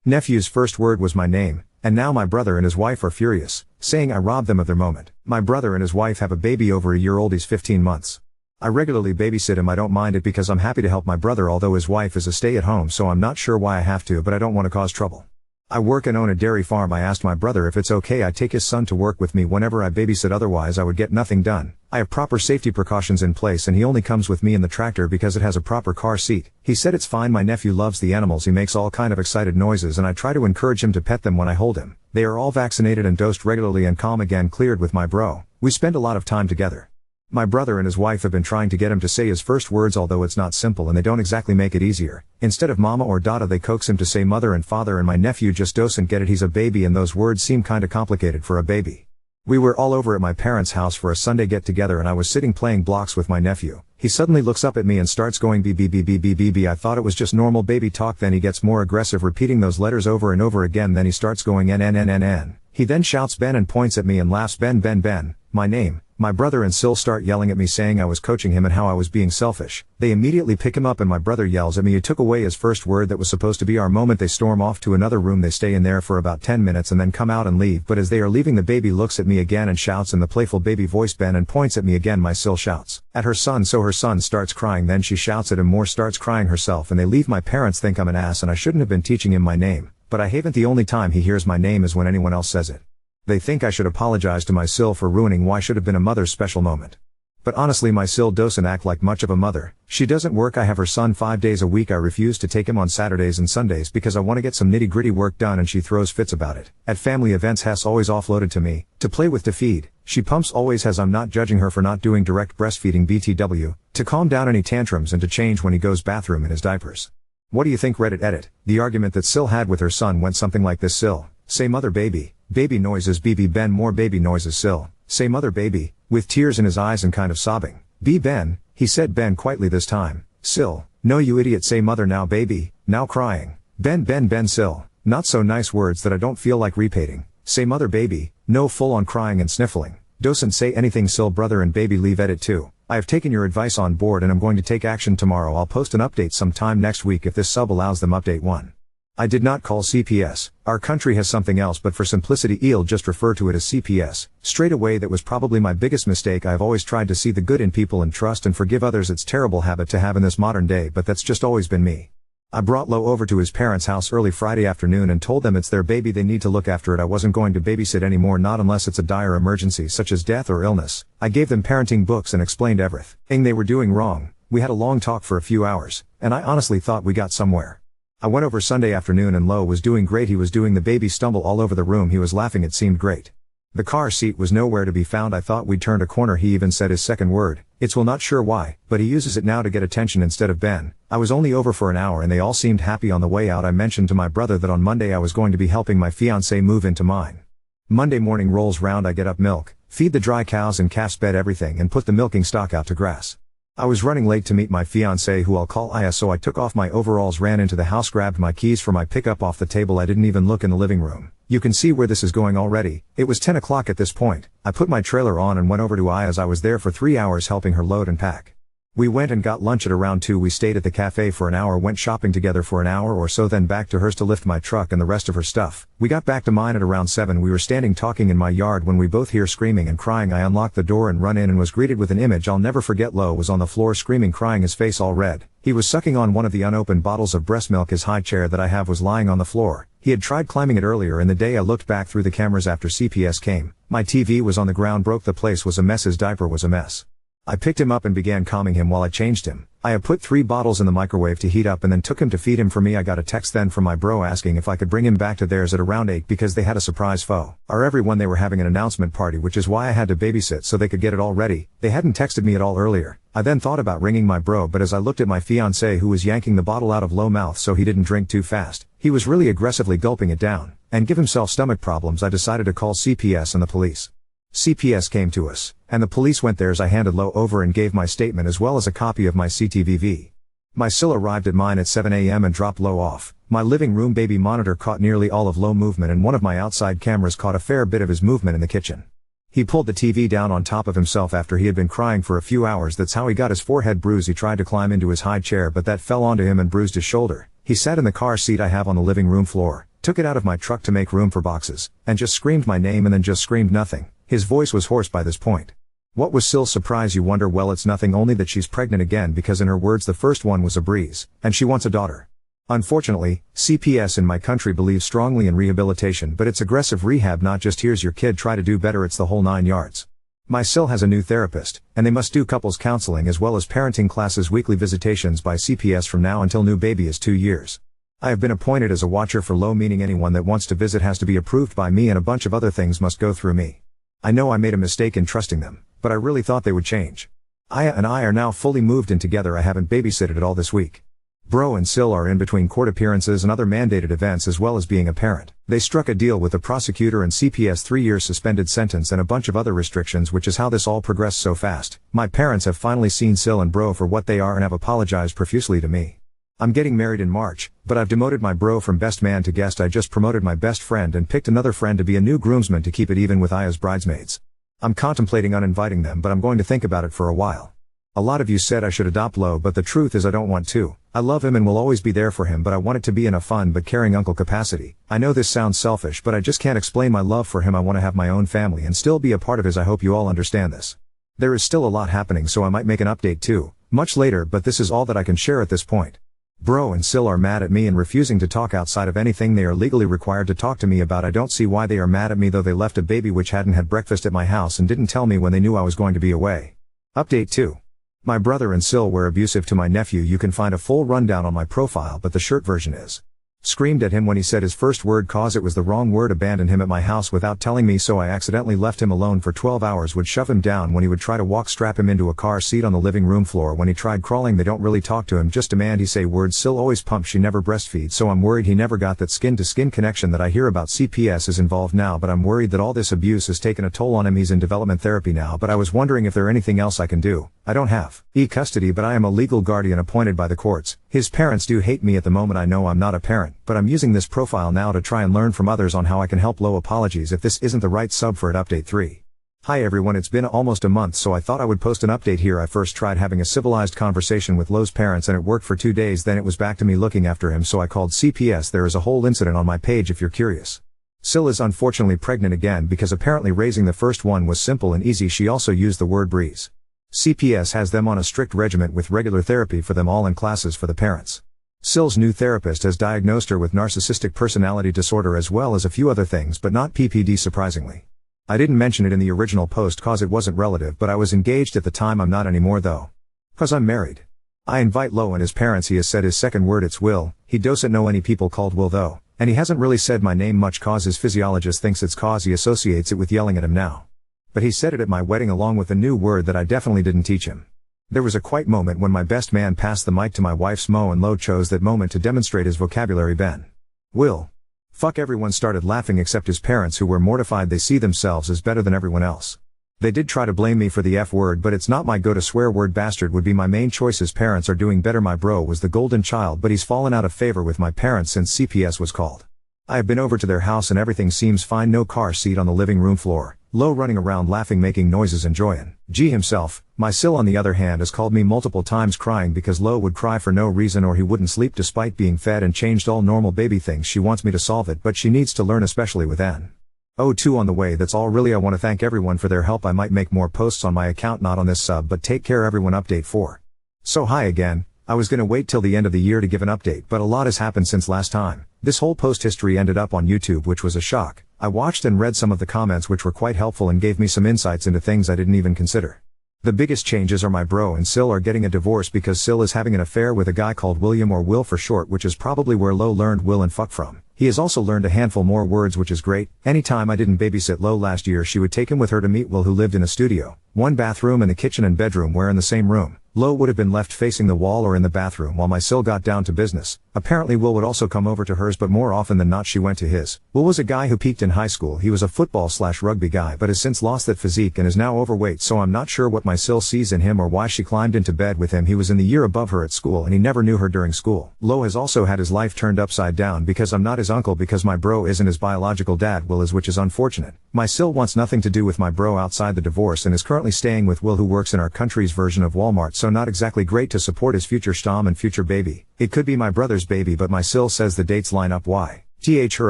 Nephew's first word was my name, and now my brother and his wife are furious, saying I robbed them of their moment. My brother and his wife have a baby over a year old, he's 15 months. I regularly babysit him. I don't mind it because I'm happy to help my brother, although his wife is a stay-at-home, so I'm not sure why I have to, but I don't want to cause trouble. I work and own a dairy farm. I asked my brother if it's okay I take his son to work with me whenever I babysit, otherwise I would get nothing done. I have proper safety precautions in place and he only comes with me in the tractor because it has a proper car seat. He said it's fine. My nephew loves the animals. He makes all kind of excited noises and I try to encourage him to pet them when I hold him. They are all vaccinated and dosed regularly and calm again, cleared with my bro. We spend a lot of time together. My brother and his wife have been trying to get him to say his first words, although it's not simple and they don't exactly make it easier. Instead of mama or dada they coax him to say mother and father, and my nephew just doesn't get it. He's a baby and those words seem kinda complicated for a baby. We were all over at my parents' house for a Sunday get together and I was sitting playing blocks with my nephew. He suddenly looks up at me and starts going b. I thought it was just normal baby talk, then he gets more aggressive, repeating those letters over and over again. Then he starts going n. He then shouts Ben and points at me and laughs. Ben, my name. My brother and Sil start yelling at me saying I was coaching him and how I was being selfish. They immediately pick him up and my brother yells at me you took away his first word that was supposed to be our moment. They storm off to another room. They stay in there for about 10 minutes and then come out and leave, but as they are leaving the baby looks at me again and shouts in the playful baby voice Ben and points at me again. My Sil shouts at her son, so her son starts crying, then she shouts at him more, starts crying herself, and they leave. My parents think I'm an ass and I shouldn't have been teaching him my name, but I haven't. The only time he hears my name is when anyone else says it. They think I should apologize to my Sil for ruining why should have been a mother's special moment. But honestly my Sil doesn't act like much of a mother. She doesn't work. I have her son 5 days a week. I refuse to take him on Saturdays and Sundays because I want to get some nitty gritty work done and she throws fits about it. At family events Hess always offloaded to me, to play with, to feed. She pumps always has. I'm not judging her for not doing direct breastfeeding BTW, to calm down any tantrums and to change when he goes bathroom in his diapers. What do you think? Reddit edit. The argument that Sil had with her son went something like this. Sil, say mother baby. Baby noises. Ben, more baby noises. Sil, say mother baby, with tears in his eyes and kind of sobbing. Ben, he said Ben quietly this time. Sil, no you idiot, say mother now baby, now crying. Ben, Sil, not so nice words that I don't feel like repeating. Say mother baby, no, full on crying and sniffling. Doesn't say anything. Sil, brother and baby leave. Edit 2. I have taken your advice on board and I'm going to take action tomorrow. I'll post an update sometime next week if this sub allows them. Update 1. I did not call CPS. Our country has something else, but for simplicity I'll just refer to it as CPS. Straight away, that was probably my biggest mistake. I've always tried to see the good in people and trust and forgive others. It's a terrible habit to have in this modern day, but that's just always been me. I brought Lo over to his parents' house early Friday afternoon and told them it's their baby, they need to look after it. I wasn't going to babysit anymore, not unless it's a dire emergency such as death or illness. I gave them parenting books and explained everything they were doing wrong. We had a long talk for a few hours, and I honestly thought we got somewhere. I went over Sunday afternoon and Lo was doing great. He was doing the baby stumble all over the room. He was laughing. It seemed great. The car seat was nowhere to be found. I thought we'd turned a corner. He even said his second word. It's well, not sure why, but he uses it now to get attention instead of Ben. I was only over for an hour and they all seemed happy. On the way out I mentioned to my brother that on Monday I was going to be helping my fiancée move into mine. Monday morning rolls round. I get up, milk, feed the dry cows and calves, bed everything and put the milking stock out to grass. I was running late to meet my fiancée, who I'll call Aya, so I took off my overalls, ran into the house, grabbed my keys for my pickup off the table. I didn't even look in the living room. You can see where this is going already. It was 10 o'clock at this point. I put my trailer on and went over to Aya's. I was there for 3 hours helping her load and pack. We went and got lunch at around 2. We stayed at the cafe for an hour, went shopping together for an hour or so, then back to hers to lift my truck and the rest of her stuff. We got back to mine at around 7. We were standing talking in my yard when we both hear screaming and crying. I unlocked the door and run in and was greeted with an image I'll never forget. Lo was on the floor screaming, crying, his face all red. He was sucking on one of the unopened bottles of breast milk. His high chair that I have was lying on the floor. He had tried climbing it earlier in the day. I looked back through the cameras after CPS came. My TV was on the ground, broke. The place was a mess. His diaper was a mess. I picked him up and began calming him while I changed him. I had put 3 bottles in the microwave to heat up and then took him to feed him for me. I got a text then from my bro asking if I could bring him back to theirs at around 8 because they had a surprise for everyone. They were having an announcement party, which is why I had to babysit so they could get it all ready. They hadn't texted me at all earlier. I then thought about ringing my bro, but as I looked at my fiancé, who was yanking the bottle out of Lo's mouth so he didn't drink too fast, he was really aggressively gulping it down and give himself stomach problems. I decided to call CPS and the police. CPS came to us, and the police went theirs. I handed Lo over and gave my statement as well as a copy of my CTVV. My Sil arrived at mine at 7 a.m. and dropped Lo off. My living room baby monitor caught nearly all of Lo movement and one of my outside cameras caught a fair bit of his movement in the kitchen. He pulled the TV down on top of himself after he had been crying for a few hours. That's how he got his forehead bruised. He tried to climb into his high chair but that fell onto him and bruised his shoulder. He sat in the car seat I have on the living room floor. took it out of my truck to make room for boxes, and just screamed my name and then just screamed nothing. His voice was hoarse by this point. What was Sill's surprise, you wonder? Well, it's nothing, only that she's pregnant again, because in her words the first one was a breeze, and she wants a daughter. Unfortunately, CPS in my country believes strongly in rehabilitation, but it's aggressive rehab, not just here's your kid, try to do better, it's the whole 9 yards. My Sill has a new therapist, and they must do couples counseling as well as parenting classes, weekly visitations by CPS from now until new baby is 2 years. I have been appointed as a watcher for Lo, meaning anyone that wants to visit has to be approved by me and a bunch of other things must go through me. I know I made a mistake in trusting them, but I really thought they would change. Aya and I are now fully moved in together. I haven't babysitted at all this week. Bro and Sill are in between court appearances and other mandated events as well as being a parent. They struck a deal with the prosecutor and CPS, 3-year suspended sentence and a bunch of other restrictions, which is how this all progressed so fast. My parents have finally seen Sill and Bro for what they are and have apologized profusely to me. I'm getting married in March, but I've demoted my bro from best man to guest. I just promoted my best friend and picked another friend to be a new groomsman to keep it even with Aya's bridesmaids. I'm contemplating uninviting them, but I'm going to think about it for a while. A lot of you said I should adopt Lo, but the truth is I don't want to. I love him and will always be there for him, but I want it to be in a fun but caring uncle capacity. I know this sounds selfish, but I just can't explain my love for him. I want to have my own family and still be a part of his. I hope you all understand this. There is still a lot happening, so I might make an update too, much later, but this is all that I can share at this point. Bro and Sill are mad at me and refusing to talk outside of anything they are legally required to talk to me about. I don't see why they are mad at me, though. They left a baby which hadn't had breakfast at my house and didn't tell me when they knew I was going to be away. Update 2. My brother and Sill were abusive to my nephew. You can find a full rundown on my profile, but the short version is: screamed at him when he said his first word cause it was the wrong word, abandoned him at my house without telling me, so I accidentally left him alone for 12 hours, would shove him down when he would try to walk, strap him into a car seat on the living room floor when he tried crawling. They don't really talk to him, just demand he say words. Sill always pumps, she never breastfeeds, so I'm worried he never got that skin to skin connection that I hear about. CPS is involved now, but I'm worried that all this abuse has taken a toll on him. He's in development therapy now, but I was wondering if there anything else I can do. I don't have custody, but I am a legal guardian appointed by the courts. His parents do hate me at the moment. I know I'm not a parent, but I'm using this profile now to try and learn from others on how I can help Lo. Apologies if this isn't the right sub for it. Update 3. Hi everyone, it's been almost a month, so I thought I would post an update here. I first tried having a civilized conversation with Lo's parents and it worked for 2 days, then it was back to me looking after him, so I called CPS. There is a whole incident on my page if you're curious. Sill is unfortunately pregnant again because apparently raising the first one was simple and easy. She also used the word breeze. CPS has them on a strict regimen with regular therapy for them all and classes for the parents. Sill's new therapist has diagnosed her with narcissistic personality disorder as well as a few other things, but not PPD surprisingly. I didn't mention it in the original post cause it wasn't relative, but I was engaged at the time. I'm not anymore though. Cause I'm married. I invite Lo and his parents. He has said his second word, it's Will. He doesn't know any people called Will though, and he hasn't really said my name much cause his physiologist thinks it's cause he associates it with yelling at him now. But he said it at my wedding along with a new word that I definitely didn't teach him. There was a quiet moment when my best man passed the mic to my wife's Mo, and Lo chose that moment to demonstrate his vocabulary. Ben. Will. Fuck. Everyone started laughing except his parents, who were mortified. They see themselves as better than everyone else. They did try to blame me for the F word, but it's not my go-to swear word. Bastard would be my main choice. His parents are doing better. My bro was the golden child, but he's fallen out of favor with my parents since CPS was called. I have been over to their house and everything seems fine. No car seat on the living room floor. Lo running around laughing, making noises, enjoying. G himself. My Sill on the other hand has called me multiple times crying because Lo would cry for no reason or he wouldn't sleep despite being fed and changed, all normal baby things. She wants me to solve it, but she needs to learn, especially with N.O.2 on the way. That's all really. I want to thank everyone for their help. I might make more posts on my account, not on this sub, but take care everyone. Update 4. So hi again. I was gonna wait till the end of the year to give an update, but a lot has happened since last time. This whole post history ended up on YouTube, which was a shock. I watched and read some of the comments which were quite helpful and gave me some insights into things I didn't even consider. The biggest changes are my bro and Sill are getting a divorce because Sill is having an affair with a guy called William, or Will for short, which is probably where Lo learned will and fuck from. He has also learned a handful more words, which is great. Anytime I didn't babysit Lo last year, she would take him with her to meet Will, who lived in a studio, 1 bathroom, and the kitchen and bedroom were in the same room. Lo would have been left facing the wall or in the bathroom while my Sill got down to business. Apparently Will would also come over to hers, but more often than not she went to his. Will was a guy who peaked in high school. He was a football/rugby guy but has since lost that physique and is now overweight, so I'm not sure what my Sill sees in him or why she climbed into bed with him. He was in the year above her at school and he never knew her during school. Lo has also had his life turned upside down because I'm not his uncle, because my bro isn't his biological dad, Will is, which is unfortunate. My Sill wants nothing to do with my bro outside the divorce and is currently staying with Will, who works in our country's version of Walmart, so not exactly great to support his future stom and future baby. It could be my brother's baby, but my Sill says the dates line up. Why? Her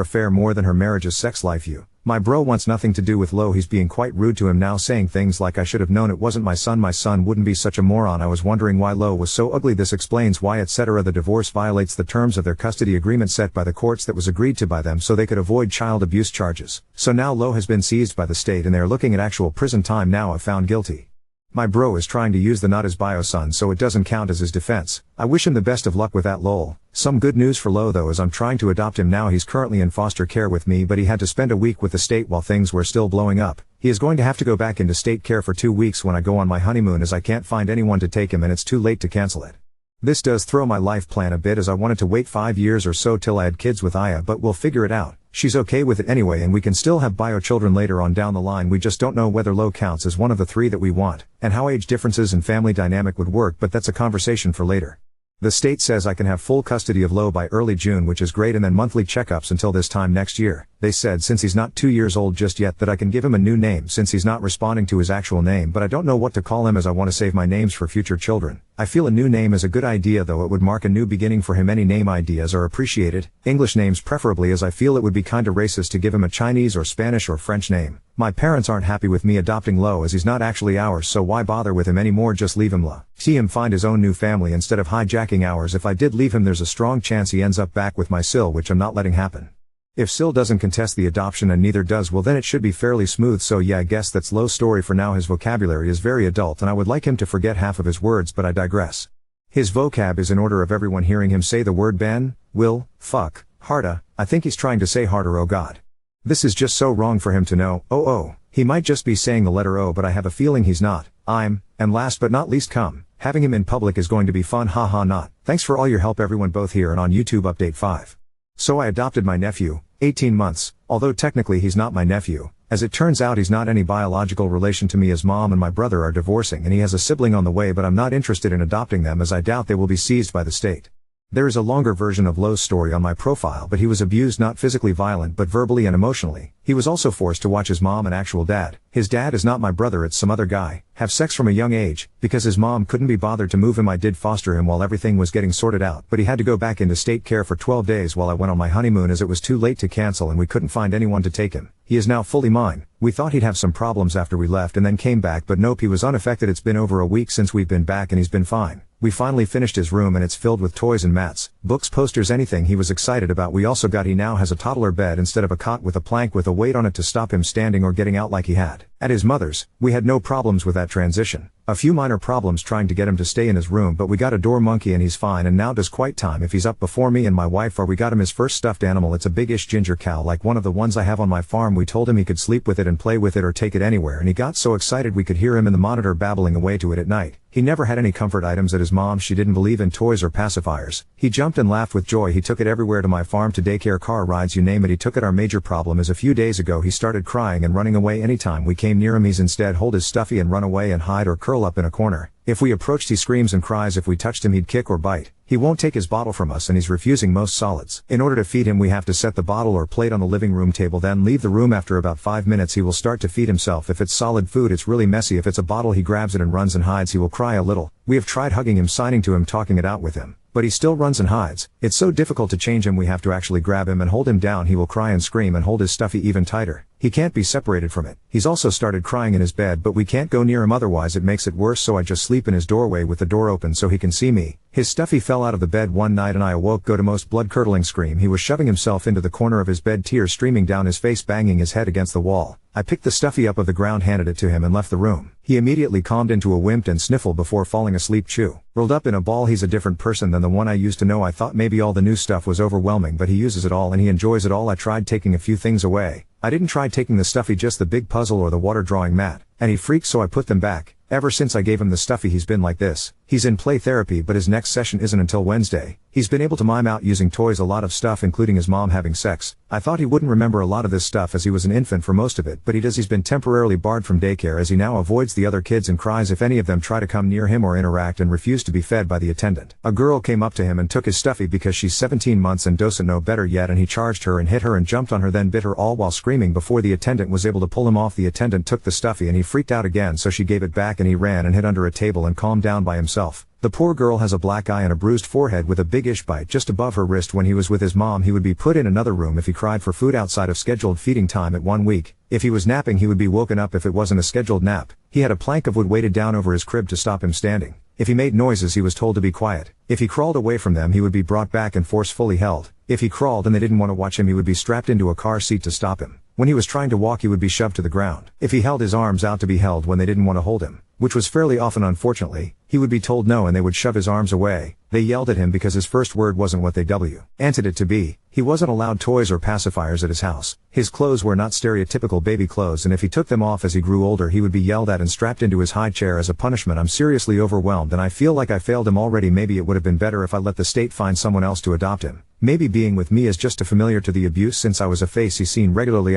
affair more than her marriage's sex life. My bro wants nothing to do with Lo. He's being quite rude to him now, saying things like I should have known it wasn't my son wouldn't be such a moron. I was wondering why Lo was so ugly, this explains why, etc. The divorce violates the terms of their custody agreement set by the courts that was agreed to by them so they could avoid child abuse charges. So now Lo has been seized by the state and they are looking at actual prison time now if found guilty. My bro is trying to use the not his bio son so it doesn't count as his defense. I wish him the best of luck with that, lol. Some good news for Lo though is I'm trying to adopt him now. He's currently in foster care with me, but he had to spend a week with the state while things were still blowing up. He is going to have to go back into state care for 2 weeks when I go on my honeymoon, as I can't find anyone to take him and it's too late to cancel it. This does throw my life plan a bit, as I wanted to wait 5 years or so till I had kids with Aya, but we'll figure it out. She's okay with it anyway and we can still have bio children later on down the line. We just don't know whether Lo counts as one of the 3 that we want, and how age differences and family dynamic would work, but that's a conversation for later. The state says I can have full custody of Lo by early June, which is great, and then monthly checkups until this time next year. They said since he's not 2 years old just yet that I can give him a new name since he's not responding to his actual name, but I don't know what to call him as I want to save my names for future children. I feel a new name is a good idea though, it would mark a new beginning for him. Any name ideas are appreciated, English names preferably, as I feel it would be kinda racist to give him a Chinese or Spanish or French name. My parents aren't happy with me adopting Lo as he's not actually ours, so why bother with him anymore, just leave him. See him find his own new family instead of hijacking ours. If I did leave him there's a strong chance he ends up back with my Sil, which I'm not letting happen. If Sil doesn't contest the adoption and neither does, well then it should be fairly smooth. So yeah, I guess that's Lo's story for now. His vocabulary is very adult and I would like him to forget half of his words, but I digress. His vocab is in order of everyone hearing him say the word Ben, will, fuck, harda. I think he's trying to say harder. Oh god. This is just so wrong for him to know. Oh, he might just be saying the letter O, but I have a feeling he's not. And last but not least, come. Having him in public is going to be fun, haha not. Thanks for all your help everyone, both here and on YouTube. Update 5. So I adopted my nephew, 18 months, although technically he's not my nephew. As it turns out he's not any biological relation to me, as mom and my brother are divorcing and he has a sibling on the way, but I'm not interested in adopting them as I doubt they will be seized by the state. There is a longer version of Lo's story on my profile, but he was abused, not physically violent but verbally and emotionally. He was also forced to watch his mom and actual dad, his dad is not my brother, it's some other guy, have sex from a young age, because his mom couldn't be bothered to move him. I did foster him while everything was getting sorted out, but he had to go back into state care for 12 days while I went on my honeymoon, as it was too late to cancel and we couldn't find anyone to take him. He is now fully mine. We thought he'd have some problems after we left and then came back, but nope, he was unaffected. It's been over a week since we've been back and he's been fine. We finally finished his room and it's filled with toys and mats, books, posters, anything he was excited about. We also got, he now has a toddler bed instead of a cot with a plank with a weight on it to stop him standing or getting out like he had at his mother's. We had no problems with that transition. A few minor problems trying to get him to stay in his room, but we got a door monkey and he's fine and now does quite time if he's up before me and my wife are. We got him his first stuffed animal. It's a big-ish ginger cow like one of the ones I have on my farm. We told him he could sleep with it and play with it or take it anywhere, and he got so excited we could hear him in the monitor babbling away to it at night. He never had any comfort items at his mom. She didn't believe in toys or pacifiers. He jumped and laughed with joy. He took it everywhere, to my farm, to daycare, car rides, you name it, he took it. Our major problem is a few days ago he started crying and running away anytime we came near him. He's instead hold his stuffy and run away and hide or curl up in a corner. If we approached he screams and cries. If we touched him he'd kick or bite. He won't take his bottle from us and he's refusing most solids. In order to feed him we have to set the bottle or plate on the living room table, then leave the room. After about 5 minutes he will start to feed himself. If it's solid food it's really messy. If it's a bottle he grabs it and runs and hides. He will cry a little. We have tried hugging him, signing to him, talking it out with him, but he still runs and hides. It's so difficult to change him. We have to actually grab him and hold him down. He will cry and scream and hold his stuffy even tighter. He can't be separated from it. He's also started crying in his bed, but we can't go near him otherwise it makes it worse, so I just sleep in his doorway with the door open so he can see me. His stuffy fell out of the bed one night and I awoke to a most blood-curdling scream. He was shoving himself into the corner of his bed, tears streaming down his face, banging his head against the wall. I picked the stuffy up of the ground, handed it to him and left the room. He immediately calmed into a wimp and sniffle before falling asleep. Chew. Rolled up in a ball. He's a different person than the one I used to know. I thought maybe all the new stuff was overwhelming, but he uses it all and he enjoys it all. I tried taking a few things away. I didn't try taking the stuffy, just the big puzzle or the water drawing mat, and he freaked, so I put them back. Ever since I gave him the stuffy he's been like this. He's in play therapy, but his next session isn't until Wednesday. He's been able to mime out using toys a lot of stuff, including his mom having sex. I thought he wouldn't remember a lot of this stuff as he was an infant for most of it, but he does. He's been temporarily barred from daycare as he now avoids the other kids and cries if any of them try to come near him or interact, and refused to be fed by the attendant. A girl came up to him and took his stuffy because she's 17 months and doesn't know better yet, and he charged her and hit her and jumped on her, then bit her, all while screaming before the attendant was able to pull him off. The attendant took the stuffy and he freaked out again, so she gave it back and he ran and hid under a table and calmed down by himself. himself. The poor girl has a black eye and a bruised forehead with a big-ish bite just above her wrist. When he was with his mom, he would be put in another room if he cried for food outside of scheduled feeding time at 1 week. If he was napping, he would be woken up if it wasn't a scheduled nap. He had a plank of wood weighted down over his crib to stop him standing. If he made noises, he was told to be quiet. If he crawled away from them, he would be brought back and forcefully held. If he crawled and they didn't want to watch him, he would be strapped into a car seat to stop him. When he was trying to walk, he would be shoved to the ground. If he held his arms out to be held when they didn't want to hold him, which was fairly often unfortunately, he would be told no and they would shove his arms away. They yelled at him because his first word wasn't what they wanted it to be. He wasn't allowed toys or pacifiers at his house. His clothes were not stereotypical baby clothes, and if he took them off as he grew older, he would be yelled at and strapped into his high chair as a punishment. I'm seriously overwhelmed and I feel like I failed him already. Maybe it would have been better if I let the state find someone else to adopt him. Maybe being with me is just too familiar to the abuse, since I was a face he seen regularly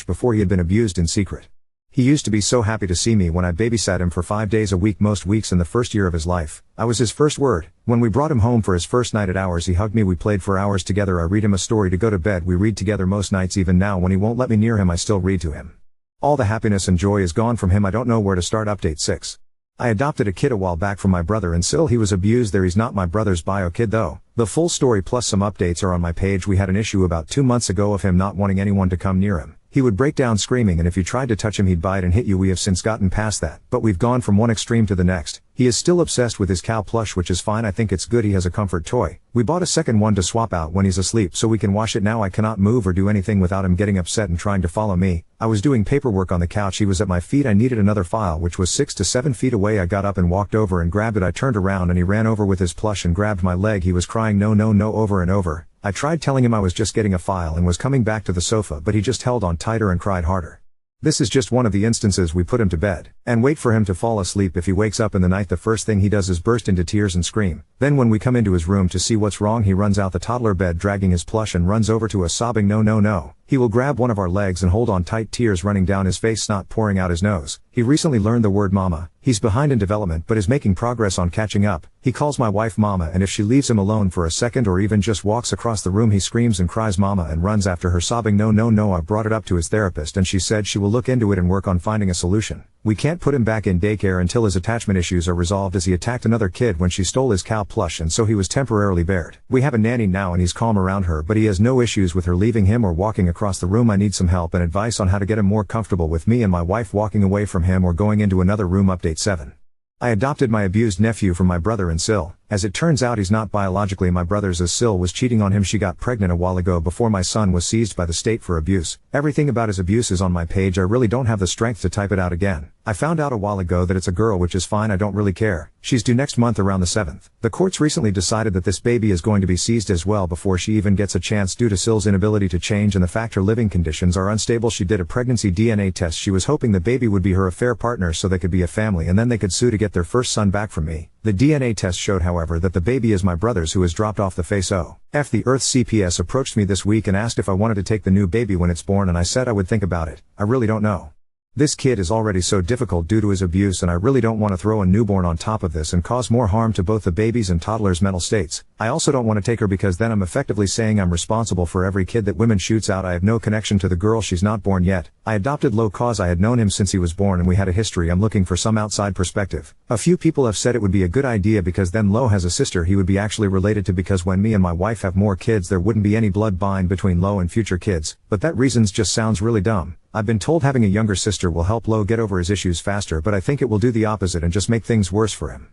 before he had been abused in secret. He used to be so happy to see me when I babysat him for 5 days a week, most weeks in the first year of his life. I was his first word. When we brought him home for his first night at ours, he hugged me. We played for hours together. I read him a story to go to bed. We read together most nights. Even now when he won't let me near him, I still read to him. All the happiness and joy is gone from him. I don't know where to start. Update 6. I adopted a kid a while back from my brother and Sil. He was abused there. He's not my brother's bio kid though. The full story plus some updates are on my page. We had an issue about 2 months ago of him not wanting anyone to come near him. He would break down screaming, and if you tried to touch him he'd bite and hit you. We have since gotten past that, but we've gone from one extreme to the next. He is still obsessed with his cow plush, which is fine. I think it's good. He has a comfort toy. We bought a second one to swap out when he's asleep so we can wash it now. I cannot move or do anything without him getting upset and trying to follow me. I was doing paperwork on the couch. He was at my feet. I needed another file which was 6 to 7 feet away. I got up and walked over and grabbed it. I turned around and he ran over with his plush and grabbed my leg. He was crying no no no over and over. I tried telling him I was just getting a file and was coming back to the sofa, but he just held on tighter and cried harder. This is just one of the instances. We put him to bed and wait for him to fall asleep. If he wakes up in the night, the first thing he does is burst into tears and scream. Then when we come into his room to see what's wrong, he runs out the toddler bed dragging his plush and runs over to us sobbing no no no. He will grab one of our legs and hold on tight, tears running down his face, snot pouring out his nose. He recently learned the word mama. He's behind in development but is making progress on catching up. He calls my wife mama, and if she leaves him alone for a second or even just walks across the room, he screams and cries mama and runs after her sobbing no no no. I brought it up to his therapist and she said she will look into it and work on finding a solution. We can't put him back in daycare until his attachment issues are resolved, as he attacked another kid when she stole his cow plush and so he was temporarily bared. We have a nanny now and he's calm around her, but he has no issues with her leaving him or walking across the room. I need some help and advice on how to get him more comfortable with me and my wife walking away from him or going into another room. Update 7. I adopted my abused nephew from my brother and Sil. As it turns out, he's not biologically my brother's, as Sil was cheating on him. She got pregnant a while ago before my son was seized by the state for abuse. Everything about his abuse is on my page. I really don't have the strength to type it out again. I found out a while ago that it's a girl, which is fine. I don't really care. She's due next month around the 7th. The courts recently decided that this baby is going to be seized as well before she even gets a chance due to Sil's inability to change and the fact her living conditions are unstable. She did a pregnancy DNA test. She was hoping the baby would be her affair partner so they could be a family and then they could sue to get their first son back from me. The DNA test showed, however, that the baby is my brother's, who has dropped off the face of the earth. CPS approached me this week and asked if I wanted to take the new baby when it's born, and I said I would think about it. I really don't know. This kid is already so difficult due to his abuse, and I really don't want to throw a newborn on top of this and cause more harm to both the baby's and toddler's mental states. I also don't want to take her because then I'm effectively saying I'm responsible for every kid that women shoots out. I have no connection to the girl. She's not born yet. I adopted Lo cause I had known him since he was born and we had a history. I'm looking for some outside perspective. A few people have said it would be a good idea because then Lo has a sister he would be actually related to, because when me and my wife have more kids there wouldn't be any blood bind between Lo and future kids, but that reasons just sounds really dumb. I've been told having a younger sister will help Lo get over his issues faster, but I think it will do the opposite and just make things worse for him.